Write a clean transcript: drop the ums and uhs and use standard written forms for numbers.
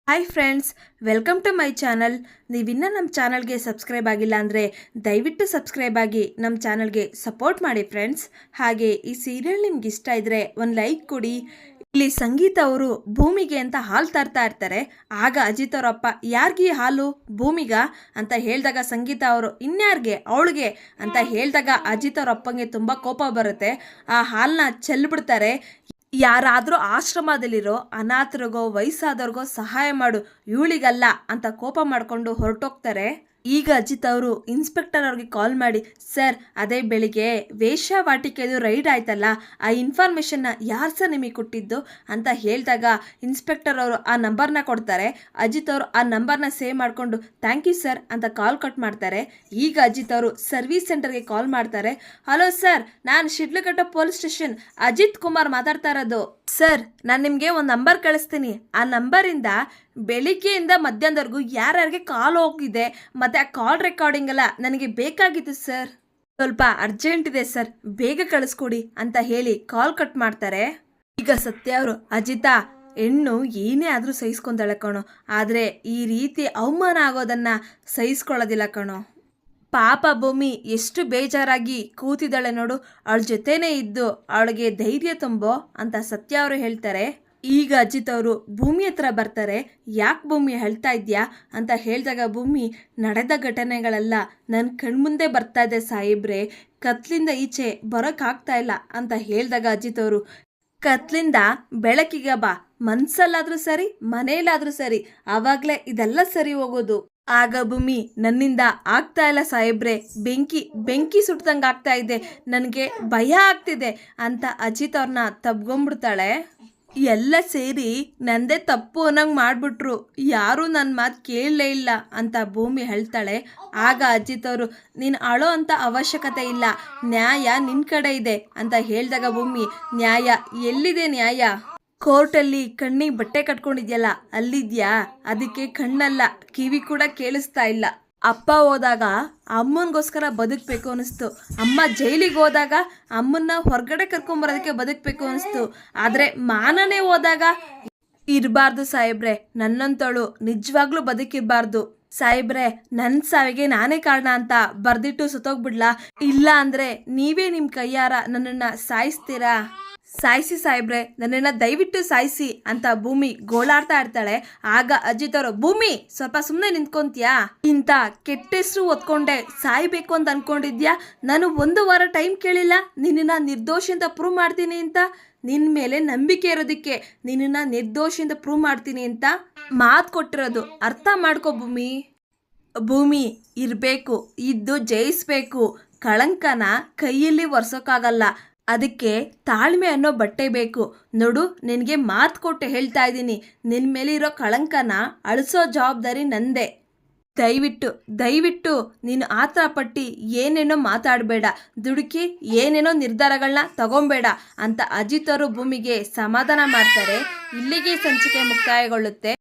Hi friends, welcome to my channel. ನೀವಿನ್ನೂ ನಮ್ಮ ಚಾನಲ್ಗೆ ಸಬ್ಸ್ಕ್ರೈಬ್ ಆಗಿಲ್ಲ ಅಂದರೆ ದಯವಿಟ್ಟು ಸಬ್ಸ್ಕ್ರೈಬ್ ಆಗಿ ನಮ್ಮ ಚಾನಲ್ಗೆ ಸಪೋರ್ಟ್ ಮಾಡಿ ಫ್ರೆಂಡ್ಸ್. ಹಾಗೆ ಈ ಸೀರಿಯಲ್ ನಿಮ್ಗೆ ಇಷ್ಟ ಇದ್ದರೆ ಒಂದು ಲೈಕ್ ಕೊಡಿ. ಇಲ್ಲಿ ಸಂಗೀತ ಅವರು ಭೂಮಿಗೆ ಅಂತ ಹಾಲು ತರ್ತಾ ಇರ್ತಾರೆ. ಆಗ ಅಜಿತ್ ಅವರಪ್ಪ ಯಾರಿಗೆ ಹಾಲು ಭೂಮಿಗ ಅಂತ ಹೇಳಿದಾಗ ಸಂಗೀತ ಅವರು ಇನ್ಯಾರಿಗೆ ಅವಳಿಗೆ ಅಂತ ಹೇಳಿದಾಗ ಅಜಿತ್ ಅವ್ರ ಅಪ್ಪಂಗೆ ತುಂಬ ಕೋಪ ಬರುತ್ತೆ. ಆ ಹಾಲನ್ನ ಚೆಲ್ಬಿಡ್ತಾರೆ. ಯಾರಾದರೂ ಆಶ್ರಮದಲ್ಲಿರೋ ಅನಾಥರಿಗೋ ವಯಸ್ಸಾದವ್ರಿಗೋ ಸಹಾಯ ಮಾಡು, ಇವಳಿಗಲ್ಲ ಅಂತ ಕೋಪ ಮಾಡಿಕೊಂಡು ಹೊರಟೋಗ್ತಾರೆ. ಈಗ ಅಜಿತ್ ಅವರು ಇನ್ಸ್ಪೆಕ್ಟರ್ ಅವ್ರಿಗೆ ಕಾಲ್ ಮಾಡಿ, ಸರ್ ಅದೇ ಬೆಳಿಗ್ಗೆ ವೇಶ್ಯಾವಾಟಿಕೆದು ರೈಡ್ ಆಯ್ತಲ್ಲ, ಆ ಇನ್ಫಾರ್ಮೇಷನ್ನ ಯಾರು ಸರ್ ನಿಮಗೆ ಕೊಟ್ಟಿದ್ದು ಅಂತ ಹೇಳಿದಾಗ ಇನ್ಸ್ಪೆಕ್ಟರ್ ಅವರು ಆ ನಂಬರ್ನ ಕೊಡ್ತಾರೆ. ಅಜಿತ್ ಅವರು ಆ ನಂಬರ್ನ ಸೇವ್ ಮಾಡಿಕೊಂಡು ಥ್ಯಾಂಕ್ ಯು ಸರ್ ಅಂತ ಕಾಲ್ ಕಟ್ ಮಾಡ್ತಾರೆ. ಈಗ ಅಜಿತ್ ಅವರು ಸರ್ವಿಸ್ ಸೆಂಟರ್ಗೆ ಕಾಲ್ ಮಾಡ್ತಾರೆ. ಹಲೋ ಸರ್, ನಾನು ಶಿಡ್ಲಘಟ್ಟ ಪೊಲೀಸ್ ಸ್ಟೇಷನ್ ಅಜಿತ್ ಕುಮಾರ್ ಮಾತಾಡ್ತಾ ಇರೋದು. ಸರ್, ನಾನು ನಿಮಗೆ ಒಂದು ನಂಬರ್ ಕಳಿಸ್ತೀನಿ. ಆ ನಂಬರಿಂದ ಬೆಳಿಗ್ಗೆಯಿಂದ ಮಧ್ಯಾಹ್ನದವರೆಗೂ ಯಾರ್ಯಾರಿಗೆ ಕಾಲ್ ಹೋಗಿದೆ ಮತ್ತು ಆ ಕಾಲ್ ರೆಕಾರ್ಡಿಂಗ್ ಎಲ್ಲ ನನಗೆ ಬೇಕಾಗಿತ್ತು ಸರ್. ಸ್ವಲ್ಪ ಅರ್ಜೆಂಟ್ ಇದೆ ಸರ್, ಬೇಗ ಕಳಿಸ್ಕೊಡಿ ಅಂತ ಹೇಳಿ ಕಾಲ್ ಕಟ್ ಮಾಡ್ತಾರೆ. ಈಗ ಸತ್ಯ ಅವರು, ಅಜಿತಾ ಹೆಣ್ಣು ಏನೇ ಆದರೂ ಸಹಿಸ್ಕೊಂತಾಳೆ ಕಣೋ, ಆದರೆ ಈ ರೀತಿ ಅವಮಾನ ಆಗೋದನ್ನು ಸಹಿಸ್ಕೊಳ್ಳೋದಿಲ್ಲ ಕಣೋ. ಪಾಪ ಭೂಮಿ ಎಷ್ಟು ಬೇಜಾರಾಗಿ ಕೂತಿದ್ದಾಳೆ ನೋಡು, ಅವಳ ಜೊತೆನೇ ಇದ್ದು ಅವಳಿಗೆ ಧೈರ್ಯ ತುಂಬೋ ಅಂತ ಸತ್ಯ ಅವರು ಹೇಳ್ತಾರೆ. ಈಗ ಅಜಿತ್ ಅವರು ಭೂಮಿ ಹತ್ರ ಬರ್ತಾರೆ. ಯಾಕೆ ಭೂಮಿ ಹೇಳ್ತಾ ಇದ್ಯಾ ಅಂತ ಹೇಳಿದಾಗ ಭೂಮಿ, ನಡೆದ ಘಟನೆಗಳೆಲ್ಲ ನನ್ನ ಕಣ್ಮುಂದೆ ಬರ್ತಾ ಇದೆ ಸಾಹೇಬ್ರೆ, ಕತ್ಲಿಂದ ಈಚೆ ಬರೋಕ್ಕಾಗ್ತಾ ಇಲ್ಲ ಅಂತ ಹೇಳಿದಾಗ ಅಜಿತ್ ಅವರು, ಕತ್ಲಿಂದ ಬೆಳಕಿಗೆ ಬಾ, ಮನ್ಸಲ್ಲಾದರೂ ಸರಿ ಮನೆಯಲ್ಲಾದರೂ ಸರಿ, ಆವಾಗಲೇ ಇದೆಲ್ಲ ಸರಿ ಹೋಗೋದು. ಆಗ ಭೂಮಿ, ನನ್ನಿಂದ ಆಗ್ತಾ ಇಲ್ಲ ಸಾಹೇಬ್ರೆ, ಬೆಂಕಿ ಸುಟ್ಟದಂಗೆ ಆಗ್ತಾ ಇದೆ, ನನಗೆ ಭಯ ಆಗ್ತಿದೆ ಅಂತ ಅಜಿತ್ ಅವ್ರನ್ನ ತಬ್ಕೊಂಡ್ಬಿಡ್ತಾಳೆ. ಎಲ್ಲ ಸೇರಿ ನಂದೇ ತಪ್ಪು ಅನ್ನಂಗೆ ಮಾಡಿಬಿಟ್ರು, ಯಾರೂ ನನ್ನ ಮಾತು ಕೇಳಲೇ ಇಲ್ಲ ಅಂತ ಭೂಮಿ ಹೇಳ್ತಾಳೆ. ಆಗ ಅಜಿತ್ ಅವರು, ನೀನು ಅಳೋ ಅಂತ ಅವಶ್ಯಕತೆ ಇಲ್ಲ, ನ್ಯಾಯ ನಿನ್ನ ಕಡೆ ಇದೆ ಅಂತ ಹೇಳಿದಾಗ ಭೂಮಿ, ನ್ಯಾಯ ಎಲ್ಲಿದೆ ನ್ಯಾಯ? ಕೋರ್ಟಲ್ಲಿ ಕಣ್ಣಿಗೆ ಬಟ್ಟೆ ಕಟ್ಕೊಂಡಿದ್ಯಲ್ಲ ಅಲ್ಲಿದ್ಯಾ? ಅದಕ್ಕೆ ಕಣ್ಣಲ್ಲ ಕಿವಿ ಕೂಡ ಕೇಳಿಸ್ತಾ ಇಲ್ಲ. ಅಪ್ಪ ಹೋದಾಗ ಅಮ್ಮನಿಗೋಸ್ಕರ ಬದುಕಬೇಕು ಅನ್ನಿಸ್ತು, ಅಮ್ಮ ಜೈಲಿಗೆ ಹೋದಾಗ ಅಮ್ಮನ್ನ ಹೊರಗಡೆ ಕರ್ಕೊಂಬರೋದಕ್ಕೆ ಬದುಕಬೇಕು ಅನ್ನಿಸ್ತು, ಆದರೆ ಮಾನನೇ ಹೋದಾಗ ಇರಬಾರ್ದು ಸಾಹೇಬ್ರೆ, ನನ್ನಂತವಳು ನಿಜವಾಗ್ಲೂ ಬದುಕಿರಬಾರ್ದು ಸಾಹೇಬ್ರೆ, ನನ್ನ ಸಾವಿಗೆ ನಾನೇ ಕಾರಣ ಅಂತ ಬರ್ದಿಟ್ಟು ಸುತ್ತೋಗ್ಬಿಡ್ಲಾ? ಇಲ್ಲ ಅಂದರೆ ನೀವೇ ನಿಮ್ಮ ಕೈಯಾರ ನನ್ನನ್ನು ಸಾಯಿಸ್ತೀರಾ? ಸಾಯಿಸಿ ಸಾಹೇಬ್ರೆ, ನನ್ನನ್ನು ದಯವಿಟ್ಟು ಸಾಯಿಸಿ ಅಂತ ಭೂಮಿ ಗೋಳಾಡ್ತಾ ಇರ್ತಾಳೆ. ಆಗ ಅಜಿತ್ ಅವರು, ಭೂಮಿ ಸ್ವಲ್ಪ ಸುಮ್ಮನೆ ನಿಂತ್ಕೊಂತೀಯಾ? ಇಂಥ ಕೆಟ್ಟ ಹೆಸರು ಒತ್ಕೊಂಡೆ ಸಾಯ್ಬೇಕು ಅಂತ ಅನ್ಕೊಂಡಿದ್ಯಾ? ನಾನು 1 ವಾರ ಟೈಮ್ ಕೇಳಿಲ್ಲ ನಿನ್ನನ್ನು ನಿರ್ದೋಷಿ ಅಂತ ಪ್ರೂವ್ ಮಾಡ್ತೀನಿ ಅಂತ. ನಿನ್ನ ಮೇಲೆ ನಂಬಿಕೆ ಇರೋದಕ್ಕೆ ನಿನ್ನನ್ನು ನಿರ್ದೋಷಿ ಅಂತ ಪ್ರೂವ್ ಮಾಡ್ತೀನಿ ಅಂತ ಮಾತು ಕೊಟ್ಟಿರೋದು, ಅರ್ಥ ಮಾಡ್ಕೋ ಭೂಮಿ. ಭೂಮಿ ಇರಬೇಕು, ಇದ್ದು ಜಯಿಸ್ಬೇಕು, ಕಳಂಕನ ಕೈಯಲ್ಲಿ ಒರೆಸೋಕ್ಕಾಗಲ್ಲ, ಅದಕ್ಕೆ ತಾಳ್ಮೆ ಅನ್ನೋ ಬಟ್ಟೆ ಬೇಕು ನೋಡು. ನಿನಗೆ ಮಾತು ಕೊಟ್ಟು ಹೇಳ್ತಾ ಇದ್ದೀನಿ, ನಿನ್ನ ಮೇಲಿರೋ ಕಳಂಕನ ಅಳಿಸೋ ಜವಾಬ್ದಾರಿ ನಂದೇ. ದಯವಿಟ್ಟು ನೀನು ಆತರ ಪಟ್ಟು ಏನೇನೋ ಮಾತಾಡಬೇಡ, ದುಡುಕಿ ಏನೇನೋ ನಿರ್ಧಾರಗಳನ್ನ ತಗೊಬೇಡ ಅಂತ ಅಜಿತ್ ಅವರು ಭೂಮಿಗೆ ಸಮಾಧಾನ ಮಾಡ್ತಾರೆ. ಇಲ್ಲಿಗೆ ಸಂಚಿಕೆ ಮುಕ್ತಾಯಗೊಳ್ಳುತ್ತೆ.